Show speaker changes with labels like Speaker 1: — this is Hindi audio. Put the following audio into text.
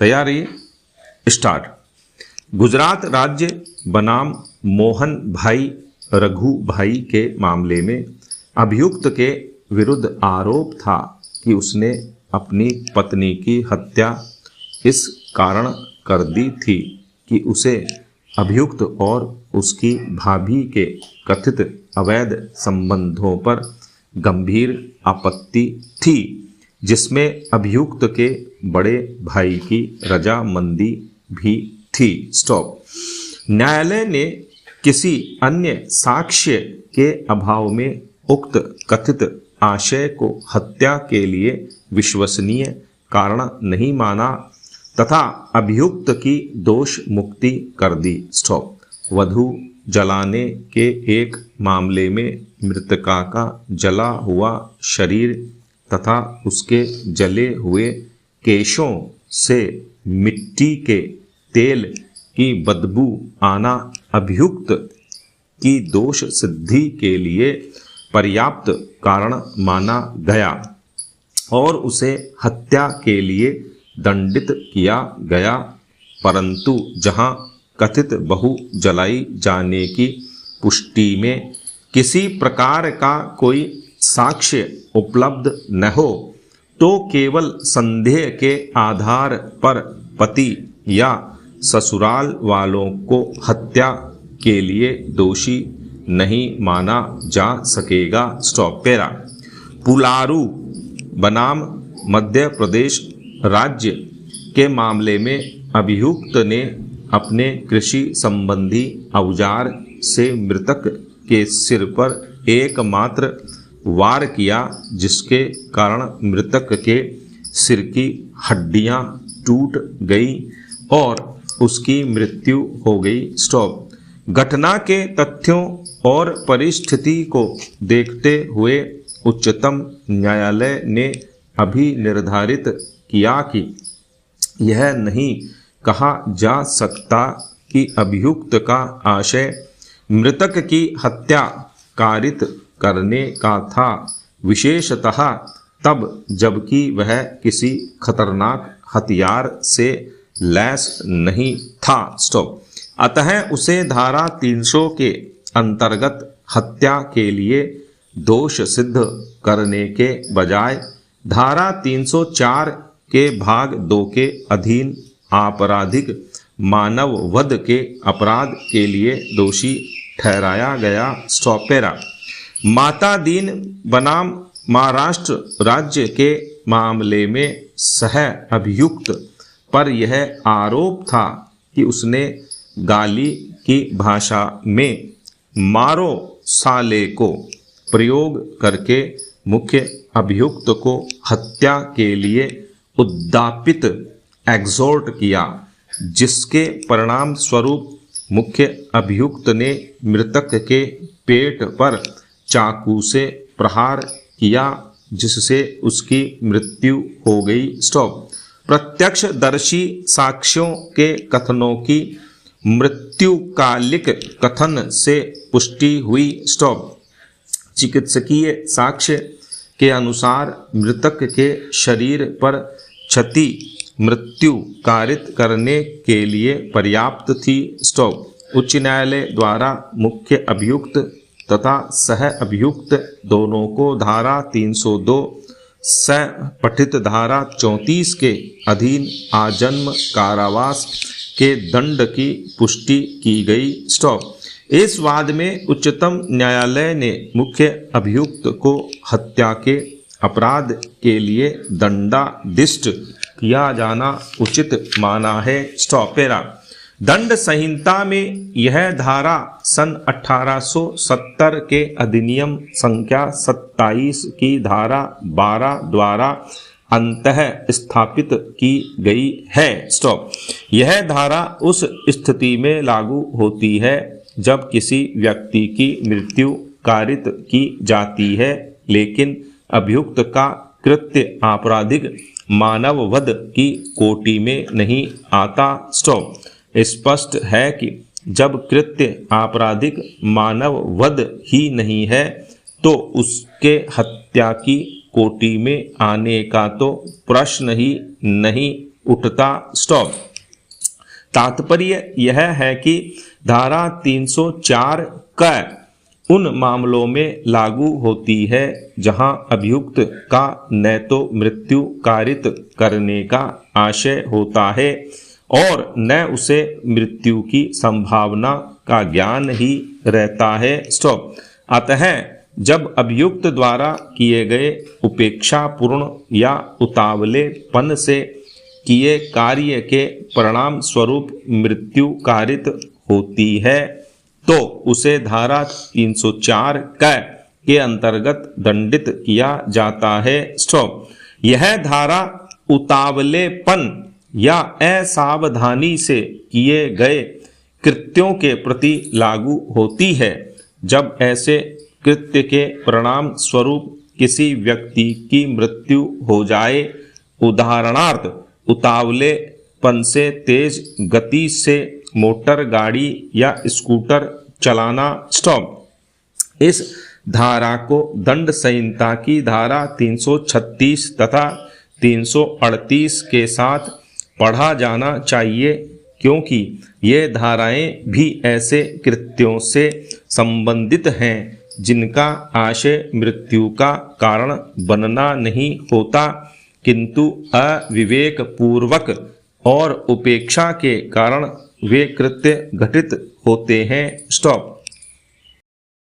Speaker 1: तैयारी स्टार्ट। गुजरात राज्य बनाम मोहन भाई रघु भाई के मामले में अभियुक्त के विरुद्ध आरोप था कि उसने अपनी पत्नी की हत्या इस कारण कर दी थी कि उसे अभियुक्त और उसकी भाभी के कथित अवैध संबंधों पर गंभीर आपत्ति थी, जिसमें अभियुक्त के बड़े भाई की रजामंदी भी थी। स्टॉप। न्यायालय ने किसी अन्य साक्ष्य के अभाव में उक्त कथित आशय को हत्या के लिए विश्वसनीय कारण नहीं माना तथा अभियुक्त की दोष मुक्ति कर दी। स्टॉप। वधू जलाने के एक मामले में मृतका का जला हुआ शरीर तथा उसके जले हुए केशों से मिट्टी के तेल की बदबू आना अभियुक्त की दोष सिद्धि के लिए पर्याप्त कारण माना गया और उसे हत्या के लिए दंडित किया गया, परंतु जहां कथित बहु जलाई जाने की पुष्टि में किसी प्रकार का कोई साक्ष्य उपलब्ध न हो तो केवल संदेह के आधार पर पति या ससुराल वालों को हत्या के लिए दोषी नहीं माना जा सकेगा। स्टॉप। पैरा। पुलारू बनाम मध्य प्रदेश राज्य के मामले में अभियुक्त ने अपने कृषि संबंधी औजार से मृतक के सिर पर एकमात्र वार किया, जिसके कारण मृतक के सिर की हड्डियां टूट गई और उसकी मृत्यु हो गई। स्टॉप। घटना के तथ्यों और परिस्थिति को देखते हुए उच्चतम न्यायालय ने अभी निर्धारित किया कि यह नहीं कहा जा सकता कि अभियुक्त का आशय मृतक की हत्या कारित करने का था, विशेषतः तब जबकि वह किसी खतरनाक हथियार से लैस नहीं था। स्टॉप। अतः उसे धारा 300 के अंतर्गत हत्या के लिए दोष सिद्ध करने के बजाय धारा 304 के भाग 2 के अधीन आपराधिक मानव वध के अपराध के लिए दोषी ठहराया गया। स्टॉप। पैरा। माता दीन बनाम महाराष्ट्र राज्य के मामले में सह अभियुक्त पर यह आरोप था कि उसने गाली की भाषा में मारो साले को प्रयोग करके मुख्य अभियुक्त को हत्या के लिए उद्दापित एग्जॉर्ट किया, जिसके परिणाम स्वरूप मुख्य अभियुक्त ने मृतक के पेट पर चाकू से प्रहार किया, जिससे उसकी मृत्यु हो गई। स्टॉप। प्रत्यक्षदर्शी साक्ष्यों के कथनों की मृत्युकालिक कथन से पुष्टि हुई। स्टॉप। चिकित्सकीय साक्ष्य के अनुसार मृतक के शरीर पर क्षति मृत्यु कारित करने के लिए पर्याप्त थी। स्टॉप। उच्च न्यायालय द्वारा मुख्य अभियुक्त तथा सह अभियुक्त दोनों को धारा 302 सह पठित धारा 34 के अधीन आजन्म कारावास के दंड की पुष्टि की गई। स्टॉप। इस वाद में उच्चतम न्यायालय ने मुख्य अभियुक्त को हत्या के अपराध के लिए दंडादिष्ट किया जाना उचित माना है। स्टॉप। पैरा। दंड संहिता में यह धारा सन 1870 के अधिनियम संख्या 27 की धारा 12 द्वारा अंतः स्थापित की गई है। स्टॉप। यह धारा उस स्थिति में लागू होती है जब किसी व्यक्ति की मृत्यु कारित की जाती है, लेकिन अभियुक्त का कृत्य आपराधिक मानव वध की कोटि में नहीं आता। स्टॉप। स्पष्ट है कि जब कृत्य आपराधिक मानव वध ही नहीं है तो उसके हत्या की कोटि में आने का तो प्रश्न ही नहीं उठता। स्टॉप। तात्पर्य यह है कि धारा 304 क उन मामलों में लागू होती है जहां अभियुक्त का न तो मृत्यु कारित करने का आशय होता है और न उसे मृत्यु की संभावना का ज्ञान ही रहता है। स्टॉप। अतः जब अभियुक्त द्वारा किए गए उपेक्षापूर्ण या उतावलेपन से किए कार्य के परिणाम स्वरूप मृत्यु कारित होती है तो उसे धारा 304 के अंतर्गत दंडित किया जाता है। स्टॉप। यह धारा उतावलेपन या असावधानी से किए गए कृत्यों के प्रति लागू होती है जब ऐसे कृत्य के परिणाम स्वरूप किसी व्यक्ति की मृत्यु हो जाए। उदाहरणार्थ, उतावलेपन से तेज गति से मोटर गाड़ी या स्कूटर चलाना। स्टॉप। इस धारा को दंड संहिता की धारा 336 तथा 338 के साथ पढ़ा जाना चाहिए क्योंकि ये धाराएं भी ऐसे कृत्यों से संबंधित हैं जिनका आशय मृत्यु का कारण बनना नहीं होता किंतु अविवेक पूर्वक और उपेक्षा के कारण वे कृत्य घटित होते हैं। स्टॉप।